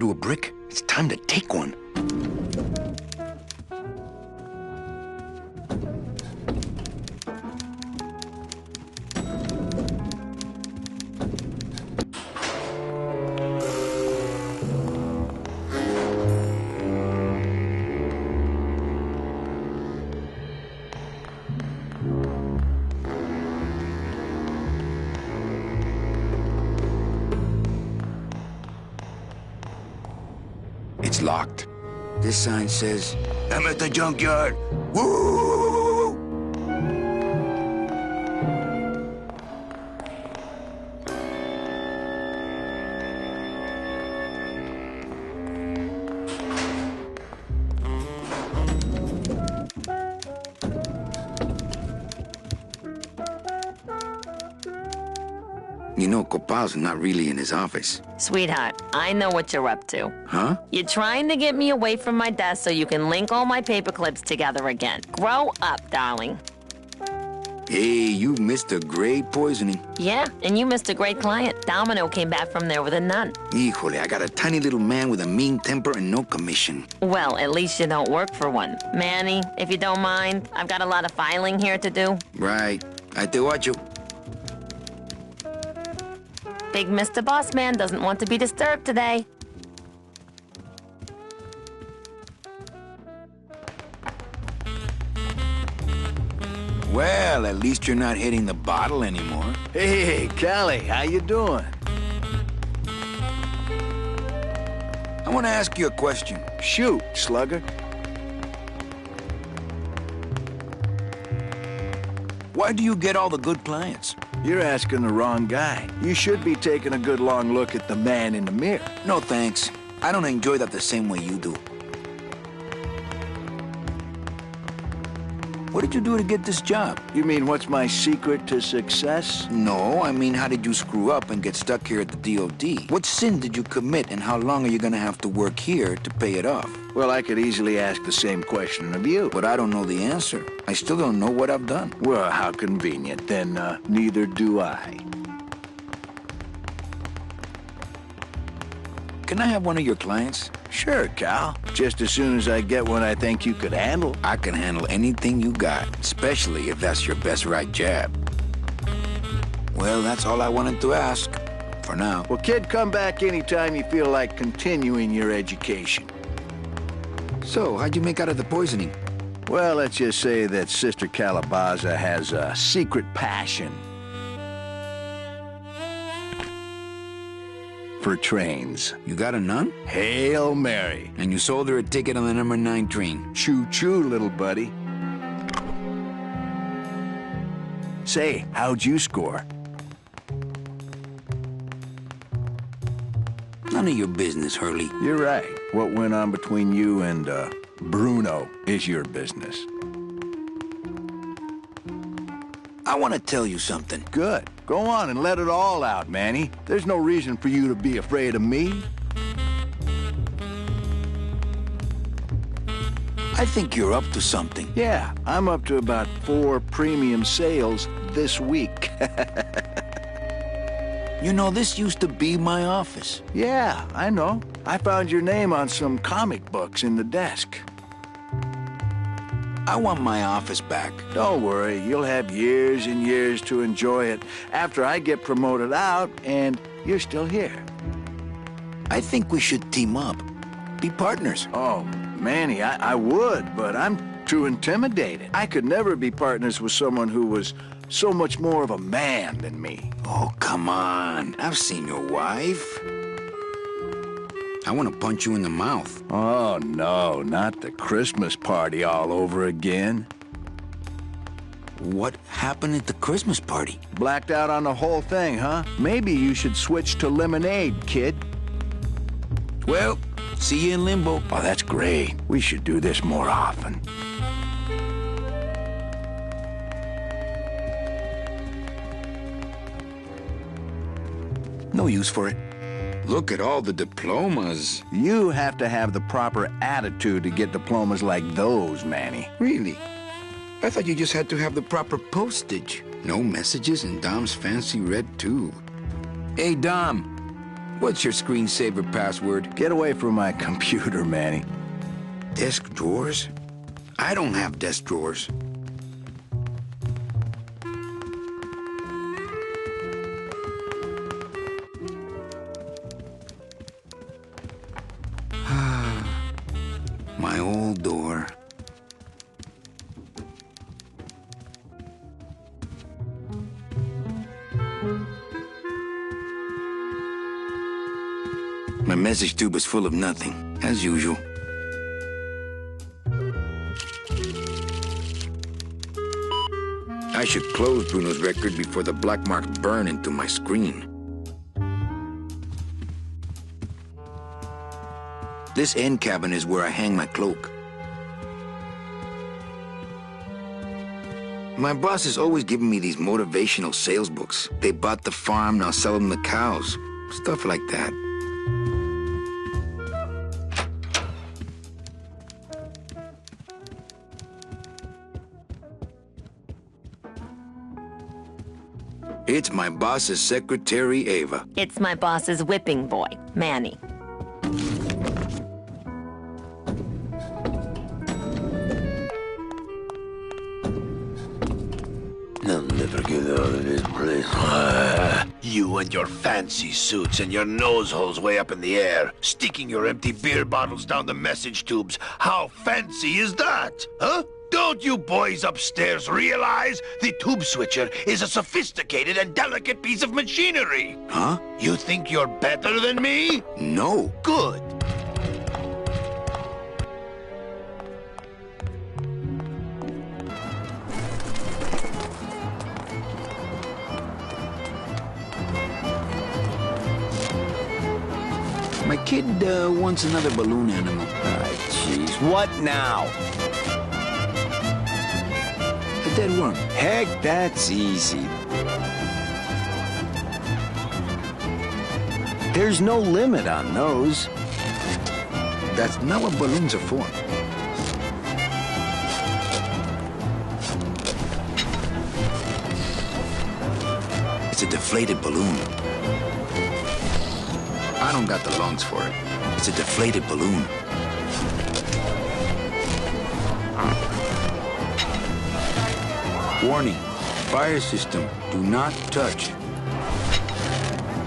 Do a brick? It's time to take one. It's locked. This sign says, "I'm at the junkyard." Woo! You know, Copal's not really in his office. Sweetheart, I know what you're up to. Huh? You're trying to get me away from my desk so you can link all my paper clips together again. Grow up, darling. Hey, you missed a great poisoning. Yeah, and you missed a great client. Domino came back from there with a nun. Híjole, I got a tiny little man with a mean temper and no commission. Well, at least you don't work for one. Manny, if you don't mind, I've got a lot of filing here to do. Right. I te watcho. Big Mr. Boss Man doesn't want to be disturbed today. Well, at least you're not hitting the bottle anymore. Hey, Callie, how you doing? I want to ask you a question. Shoot, slugger. Why do you get all the good clients? You're asking the wrong guy. You should be taking a good long look at the man in the mirror. No thanks. I don't enjoy that the same way you do. What did you do to get this job? You mean what's my secret to success? No, I mean how did you screw up and get stuck here at the DOD? What sin did you commit and how long are you gonna have to work here to pay it off? Well, I could easily ask the same question of you. But I don't know the answer. I still don't know what I've done. Well, how convenient. Then, neither do I. Can I have one of your clients? Sure, Cal. Just as soon as I get one I think you could handle. I can handle anything you got, especially if that's your best right jab. Well, that's all I wanted to ask. For now. Well, kid, come back anytime you feel like continuing your education. So, how'd you make out of the poisoning? Well, let's just say that Sister Calabaza has a secret passion for trains. You got a nun? Hail Mary. And you sold her a ticket on the number 9 train. Choo-choo, little buddy. Say, how'd you score? None of your business, Hurley. You're right. What went on between you and, Bruno is your business. I want to tell you something. Good. Go on and let it all out, Manny. There's no reason for you to be afraid of me. I think you're up to something. Yeah, I'm up to about 4 premium sales this week. You know, this used to be my office. Yeah, I know. I found your name on some comic books in the desk. I want my office back. Don't worry, you'll have years and years to enjoy it after I get promoted out and you're still here. I think we should team up. Be partners. Oh, Manny, I would, but I'm too intimidated. I could never be partners with someone who was so much more of a man than me. Oh, come on. I've seen your wife. I want to punch you in the mouth. Oh, no, not the Christmas party all over again. What happened at the Christmas party? Blacked out on the whole thing, huh? Maybe you should switch to lemonade, kid. Well, see you in limbo. Oh, that's great. We should do this more often. No use for it. Look at all the diplomas. You have to have the proper attitude to get diplomas like those, Manny. Really? I thought you just had to have the proper postage. No messages in Dom's fancy red tube. Hey, Dom. What's your screensaver password? Get away from my computer, Manny. Desk drawers? I don't have desk drawers. My old door. My message tube is full of nothing, as usual. I should close Bruno's record before the black marks burn into my screen. This end cabin is where I hang my cloak. My boss is always giving me these motivational sales books. They bought the farm, now sell them the cows. Stuff like that. It's my boss's secretary, Ava. It's my boss's whipping boy, Manny. I'll never get out of this place. You and your fancy suits and your nose holes way up in the air, sticking your empty beer bottles down the message tubes. How fancy is that, huh? Don't you boys upstairs realize the tube switcher is a sophisticated and delicate piece of machinery? Huh? You think you're better than me? No. Good. My kid wants another balloon animal. Jeez, what now? A dead worm. Heck, that's easy. There's no limit on those. That's not what balloons are for. It's a deflated balloon. I don't got the lungs for it. It's a deflated balloon. Warning. Fire system. Do not touch.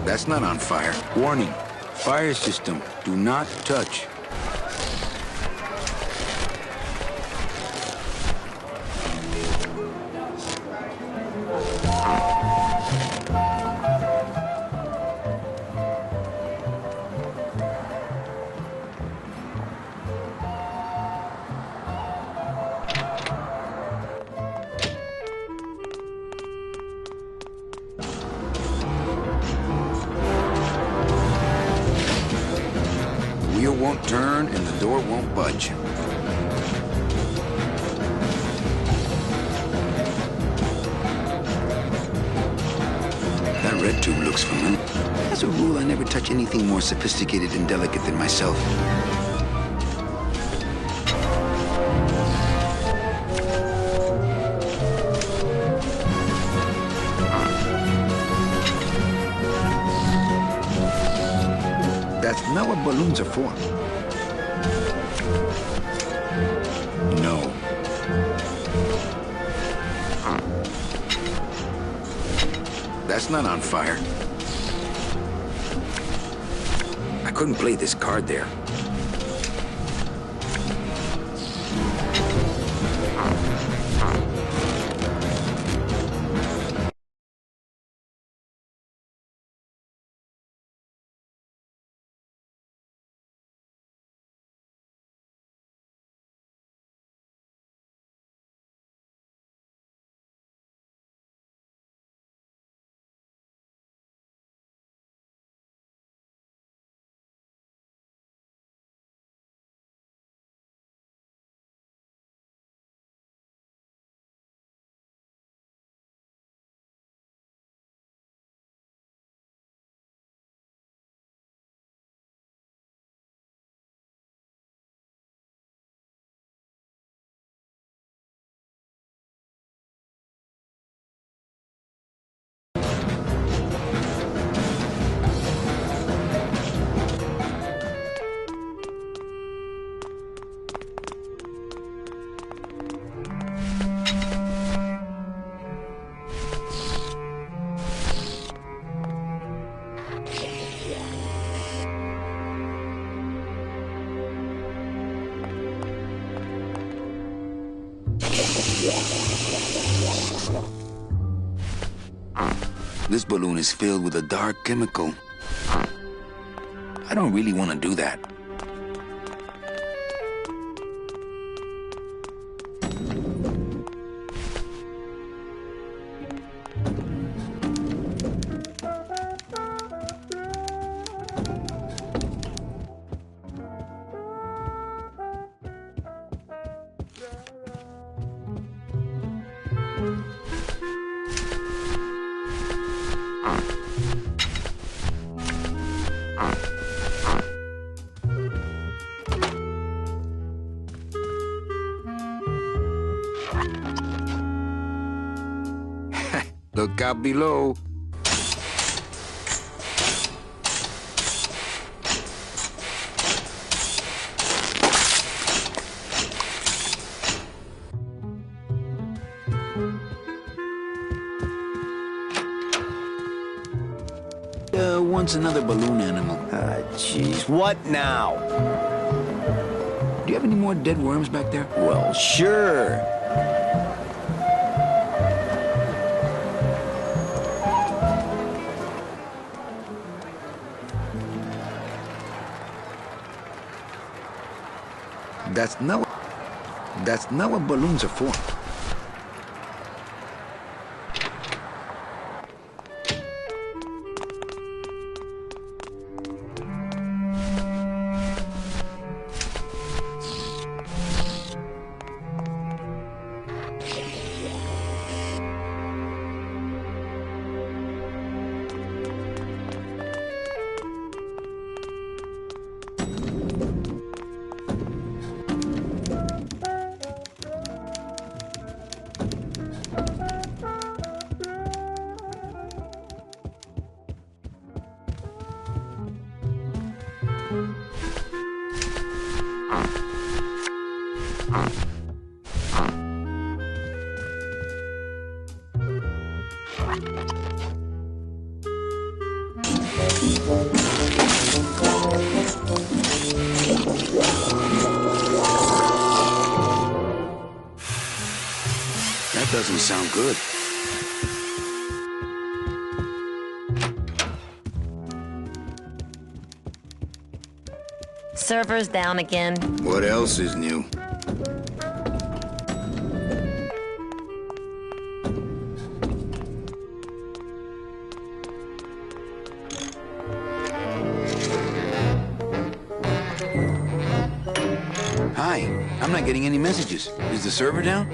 That's not on fire. Warning. Fire system. Do not touch. Wheel won't turn and the door won't budge. That red tube looks familiar. As a rule, I never touch anything more sophisticated and delicate than myself. That's not what balloons are for. No. That's not on fire. I couldn't play this card there. This balloon is filled with a dark chemical. I don't really want to do that. Look out below. Wants another balloon animal. Jeez. What now? Do you have any more dead worms back there? Well, sure. That's not what balloons are for. That doesn't sound good. Server's down again. What else is new? Hi, I'm not getting any messages. Is the server down?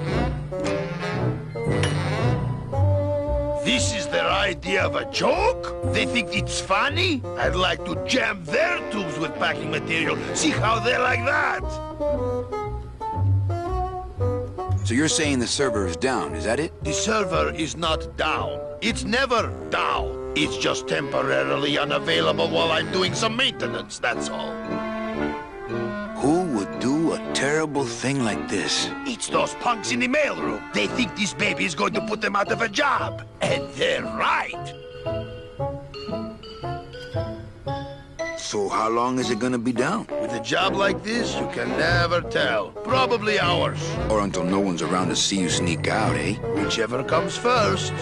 This is their idea of a joke? They think it's funny? I'd like to jam their tubes with packing material. See how they like that? So you're saying the server is down, is that it? The server is not down. It's never down. It's just temporarily unavailable while I'm doing some maintenance, that's all. Who would do a terrible thing like this? It's those punks in the mailroom. They think this baby is going to put them out of a job. And they're right. So how long is it gonna be down? With a job like this, you can never tell. Probably hours. Or until no one's around to see you sneak out, eh? Whichever comes first.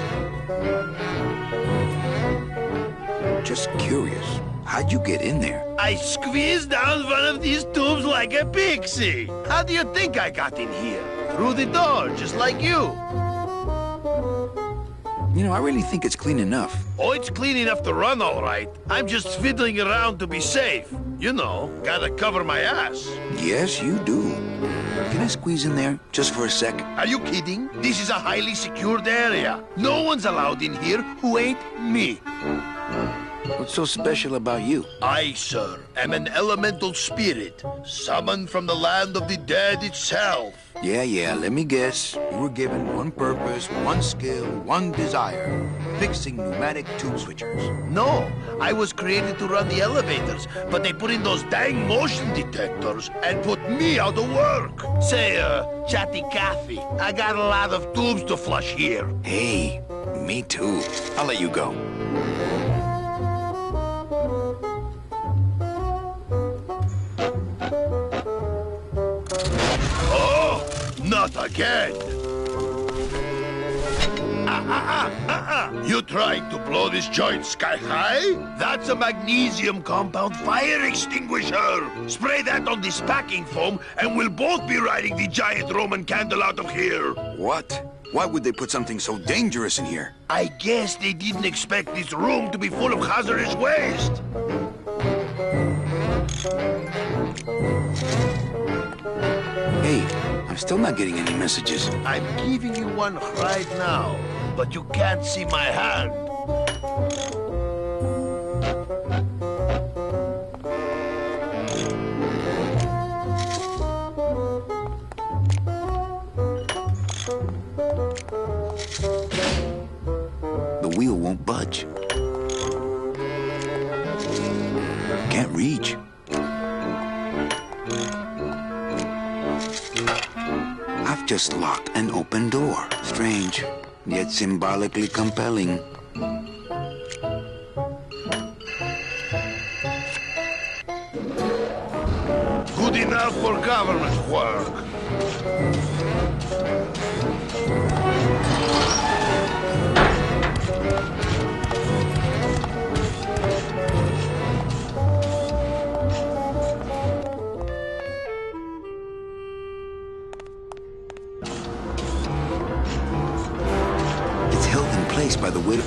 Just curious. How'd you get in there? I squeezed down one of these tubes like a pixie. How do you think I got in here? Through the door, just like you. You know, I really think it's clean enough. Oh, it's clean enough to run, all right. I'm just fiddling around to be safe. You know, gotta cover my ass. Yes, you do. Can I squeeze in there just for a sec? Are you kidding? This is a highly secured area. No one's allowed in here who ain't me. What's so special about you? I, sir, am an elemental spirit, summoned from the land of the dead itself. Yeah, let me guess. You were given one purpose, one skill, one desire. Fixing pneumatic tube switchers. No, I was created to run the elevators, but they put in those dang motion detectors and put me out of work. Say, Chatty Cathy, I got a lot of tubes to flush here. Hey, me too. I'll let you go. Not again! You trying to blow this joint sky high? That's a magnesium compound fire extinguisher. Spray that on this packing foam and we'll both be riding the giant Roman candle out of here. What? Why would they put something so dangerous in here? I guess they didn't expect this room to be full of hazardous waste. Hey, I'm still not getting any messages. I'm giving you one right now, but you can't see my hand. The wheel won't budge. Can't reach. I've just locked an open door. Strange, yet symbolically compelling. Good enough for government work. It's held in place by the weight of...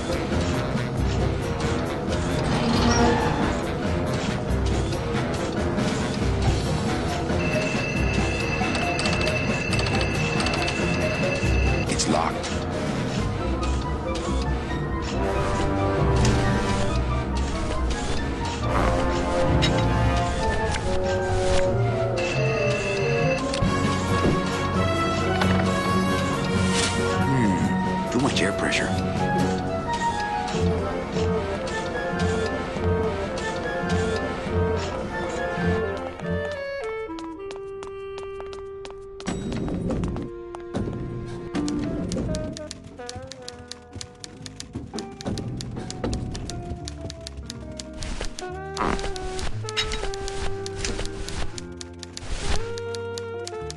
It's locked. Too much air pressure.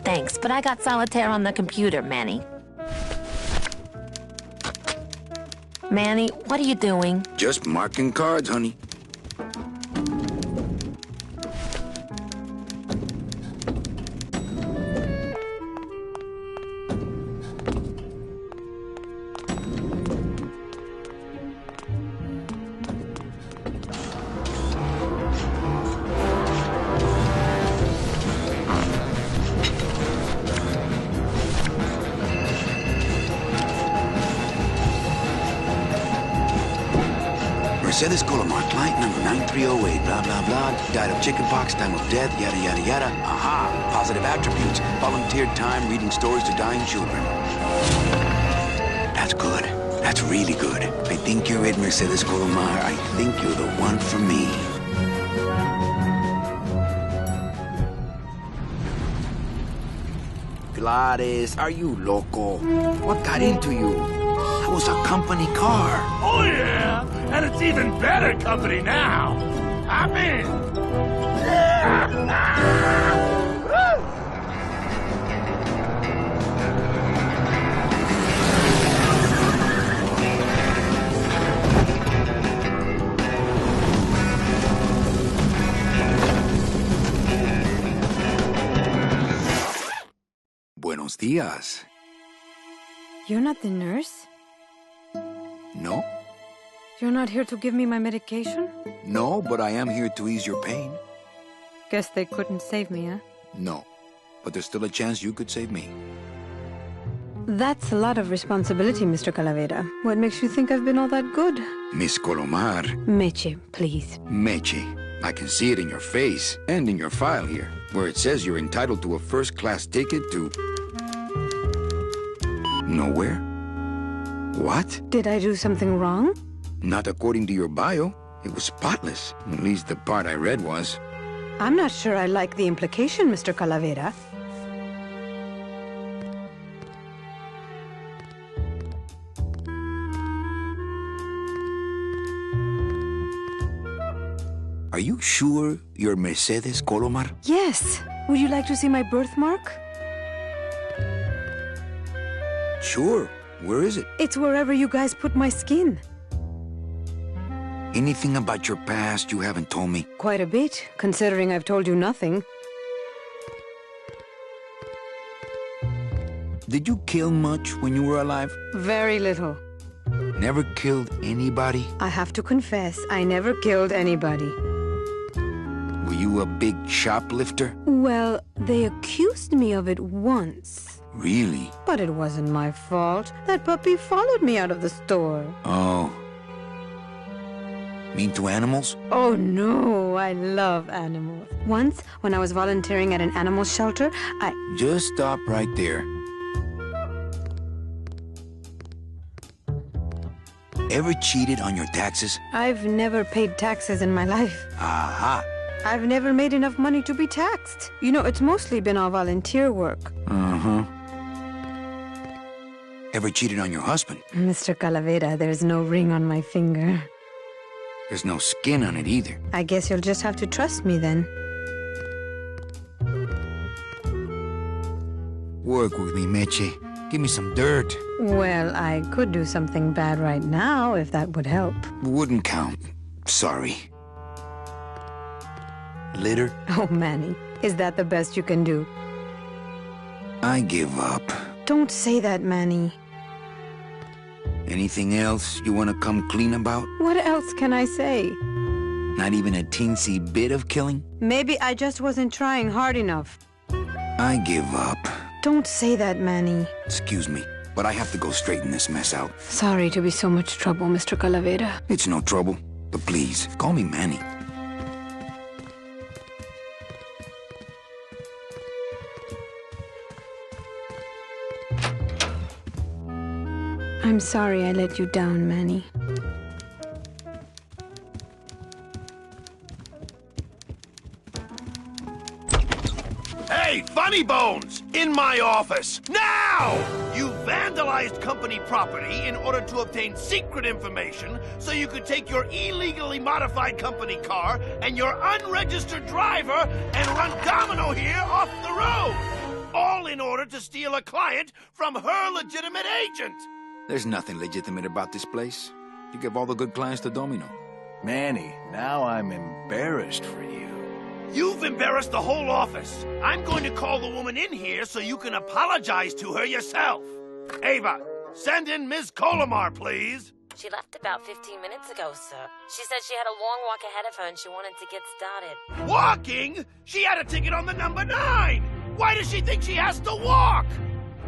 Thanks, but I got solitaire on the computer, Manny. Manny, what are you doing? Just marking cards, honey. Mercedes Colomar, client number 9308, blah, blah, blah. Died of chickenpox, time of death, yada, yada, yada. Aha, positive attributes. Volunteered time reading stories to dying children. That's good. That's really good. I think you're it, Mercedes Colomar. I think you're the one for me. Gladys, are you loco? What got into you? That was a company car. Oh, yeah! And it's even better company now! I'm in! Buenos días. You're not the nurse? No? You're not here to give me my medication? No, but I am here to ease your pain. Guess they couldn't save me, huh? No, but there's still a chance you could save me. That's a lot of responsibility, Mr. Calavera. What makes you think I've been all that good? Miss Colomar. Meche, please. Meche. I can see it in your face and in your file here, where it says you're entitled to a first-class ticket to... nowhere? What? Did I do something wrong? Not according to your bio. It was spotless. At least the part I read was. I'm not sure I like the implication, Mr. Calavera. Are you sure you're Mercedes Colomar? Yes. Would you like to see my birthmark? Sure. Where is it? It's wherever you guys put my skin. Anything about your past you haven't told me? Quite a bit, considering I've told you nothing. Did you kill much when you were alive? Very little. Never killed anybody? I have to confess, I never killed anybody. Were you a big shoplifter? Well, they accused me of it once. Really? But it wasn't my fault. That puppy followed me out of the store. Oh. Mean to animals? Oh no, I love animals. Once, when I was volunteering at an animal shelter, Just stop right there. Ever cheated on your taxes? I've never paid taxes in my life. Aha. I've never made enough money to be taxed. You know, it's mostly been all volunteer work. Uh-huh. Ever cheated on your husband? Mr. Calavera, there's no ring on my finger. There's no skin on it either. I guess you'll just have to trust me then. Work with me, Meche. Give me some dirt. Well, I could do something bad right now if that would help. Wouldn't count. Sorry. Litter? Oh, Manny, is that the best you can do? I give up. Don't say that, Manny. Anything else you want to come clean about? What else can I say? Not even a teensy bit of killing? Maybe I just wasn't trying hard enough. I give up. Don't say that, Manny. Excuse me, but I have to go straighten this mess out. Sorry to be so much trouble, Mr. Calavera. It's no trouble, but please, call me Manny. I'm sorry I let you down, Manny. Hey, Funny Bones! In my office! Now! You vandalized company property in order to obtain secret information so you could take your illegally modified company car and your unregistered driver and run domino here off the road! All in order to steal a client from her legitimate agent! There's nothing legitimate about this place. You give all the good clients to Domino. Manny, now I'm embarrassed for you. You've embarrassed the whole office. I'm going to call the woman in here so you can apologize to her yourself. Ava, send in Ms. Colomar, please. She left about 15 minutes ago, sir. She said she had a long walk ahead of her and she wanted to get started. Walking? She had a ticket on the number 9. Why does she think she has to walk?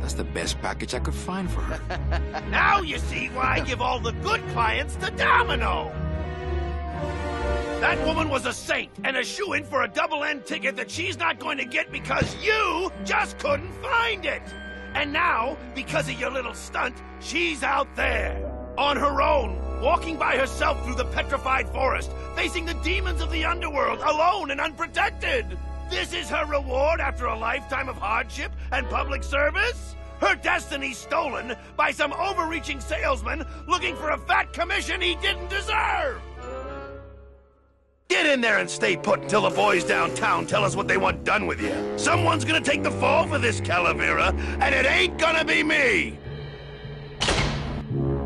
That's the best package I could find for her. Now you see why I give all the good clients to Domino. That woman was a saint and a shoo-in for a double-end ticket that she's not going to get because you just couldn't find it. And now, because of your little stunt, she's out there, on her own, walking by herself through the petrified forest, facing the demons of the underworld, alone and unprotected. This is her reward after a lifetime of hardship and public service? Her destiny stolen by some overreaching salesman looking for a fat commission he didn't deserve! Get in there and stay put until the boys downtown tell us what they want done with you. Someone's gonna take the fall for this, Calavera, and it ain't gonna be me!